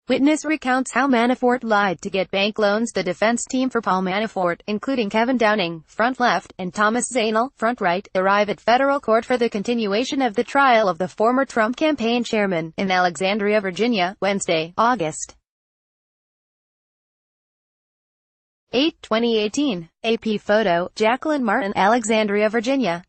Witness recounts how Manafort lied to get bank loans. The defense team for Paul Manafort, including Kevin Downing, front left, and Thomas Zainal, front right, arrive at federal court for the continuation of the trial of the former Trump campaign chairman, in Alexandria, Virginia, Wednesday, August 8, 2018. AP photo, Jacqueline Martin, Alexandria, Virginia.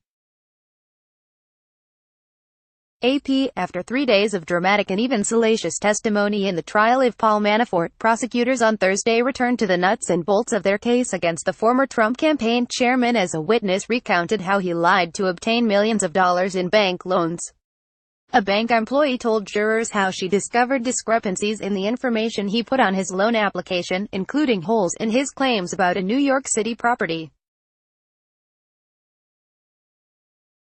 AP, after 3 days of dramatic and even salacious testimony in the trial of Paul Manafort, prosecutors on Thursday returned to the nuts and bolts of their case against the former Trump campaign chairman as a witness recounted how he lied to obtain millions of dollars in bank loans. A bank employee told jurors how she discovered discrepancies in the information he put on his loan application, including holes in his claims about a New York City property.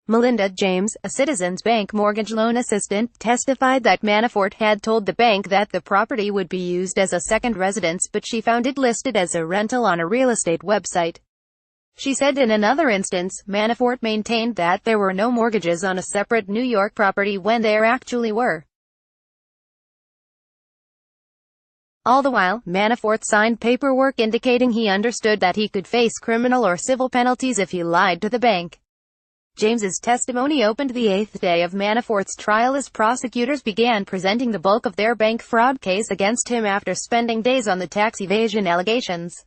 Melinda James, a Citizens Bank mortgage loan assistant, testified that Manafort had told the bank that the property would be used as a second residence, but she found it listed as a rental on a real estate website. She said in another instance, Manafort maintained that there were no mortgages on a separate New York property when there actually were. All the while, Manafort signed paperwork indicating he understood that he could face criminal or civil penalties if he lied to the bank. James's testimony opened the eighth day of Manafort's trial as prosecutors began presenting the bulk of their bank fraud case against him after spending days on the tax evasion allegations.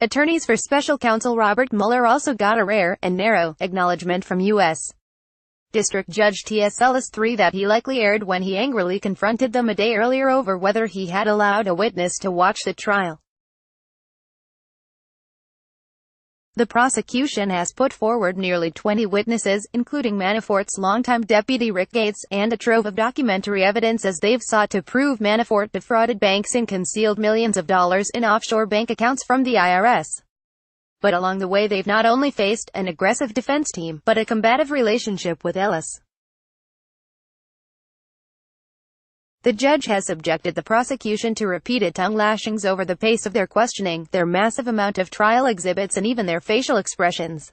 Attorneys for special counsel Robert Mueller also got a rare, and narrow, acknowledgement from U.S. District Judge T.S. Ellis III that he likely erred when he angrily confronted them a day earlier over whether he had allowed a witness to watch the trial. The prosecution has put forward nearly 20 witnesses, including Manafort's longtime deputy Rick Gates, and a trove of documentary evidence as they've sought to prove Manafort defrauded banks and concealed millions of dollars in offshore bank accounts from the IRS. But along the way they've not only faced an aggressive defense team, but a combative relationship with Ellis. The judge has subjected the prosecution to repeated tongue lashings over the pace of their questioning, their massive amount of trial exhibits and even their facial expressions.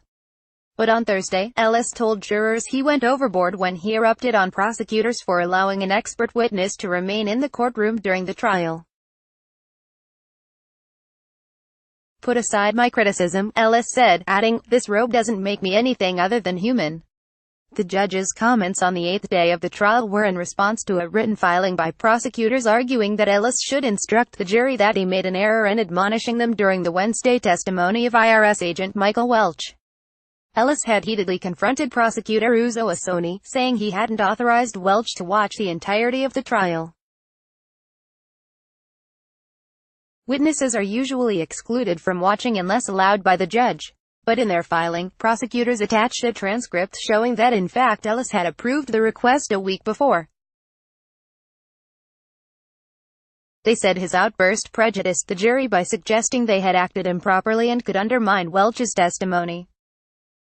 But on Thursday, Ellis told jurors he went overboard when he erupted on prosecutors for allowing an expert witness to remain in the courtroom during the trial. "Put aside my criticism," Ellis said, adding, "This robe doesn't make me anything other than human." The judge's comments on the eighth day of the trial were in response to a written filing by prosecutors arguing that Ellis should instruct the jury that he made an error in admonishing them during the Wednesday testimony of IRS agent Michael Welch. Ellis had heatedly confronted prosecutor Uzo Asoni, saying he hadn't authorized Welch to watch the entirety of the trial. Witnesses are usually excluded from watching unless allowed by the judge. But in their filing, prosecutors attached a transcript showing that in fact Ellis had approved the request a week before. They said his outburst prejudiced the jury by suggesting they had acted improperly and could undermine Welch's testimony.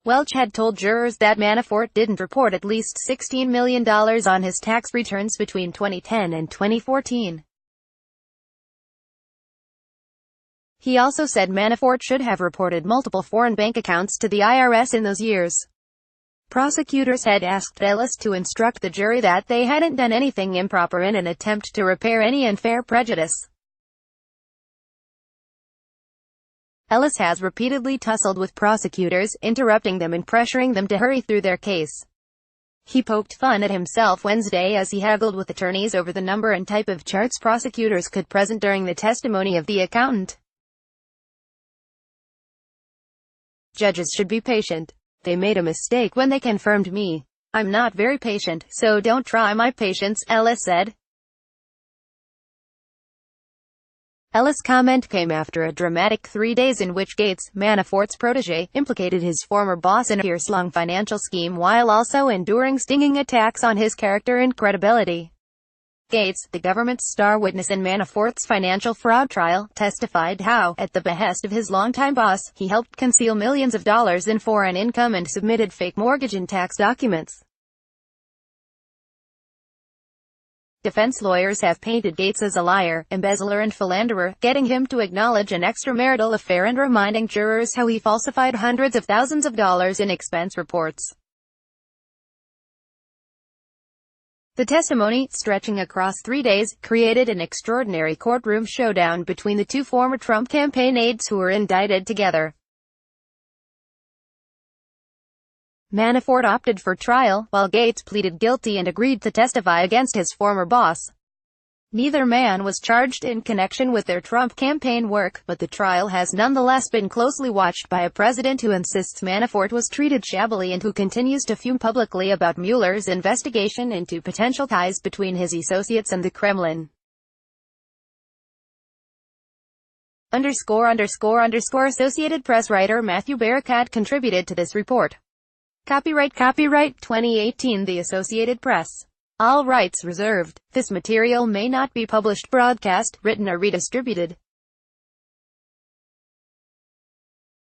Welch had told jurors that Manafort didn't report at least $16 million on his tax returns between 2010 and 2014. He also said Manafort should have reported multiple foreign bank accounts to the IRS in those years. Prosecutors had asked Ellis to instruct the jury that they hadn't done anything improper in an attempt to repair any unfair prejudice. Ellis has repeatedly tussled with prosecutors, interrupting them and pressuring them to hurry through their case. He poked fun at himself Wednesday as he haggled with attorneys over the number and type of charts prosecutors could present during the testimony of the accountant. "Judges should be patient. They made a mistake when they confirmed me. I'm not very patient, so don't try my patience," Ellis said. Ellis' comment came after a dramatic 3 days in which Gates, Manafort's protege, implicated his former boss in a years-long financial scheme while also enduring stinging attacks on his character and credibility. Gates, the government's star witness in Manafort's financial fraud trial, testified how, at the behest of his longtime boss, he helped conceal millions of dollars in foreign income and submitted fake mortgage and tax documents. Defense lawyers have painted Gates as a liar, embezzler and philanderer, getting him to acknowledge an extramarital affair and reminding jurors how he falsified hundreds of thousands of dollars in expense reports. The testimony, stretching across 3 days, created an extraordinary courtroom showdown between the two former Trump campaign aides who were indicted together. Manafort opted for trial, while Gates pleaded guilty and agreed to testify against his former boss. Neither man was charged in connection with their Trump campaign work, but the trial has nonetheless been closely watched by a president who insists Manafort was treated shabbily and who continues to fume publicly about Mueller's investigation into potential ties between his associates and the Kremlin. Associated Press writer Matthew Barakat contributed to this report. Copyright 2018 The Associated Press. All rights reserved. This material may not be published, broadcast, written or redistributed.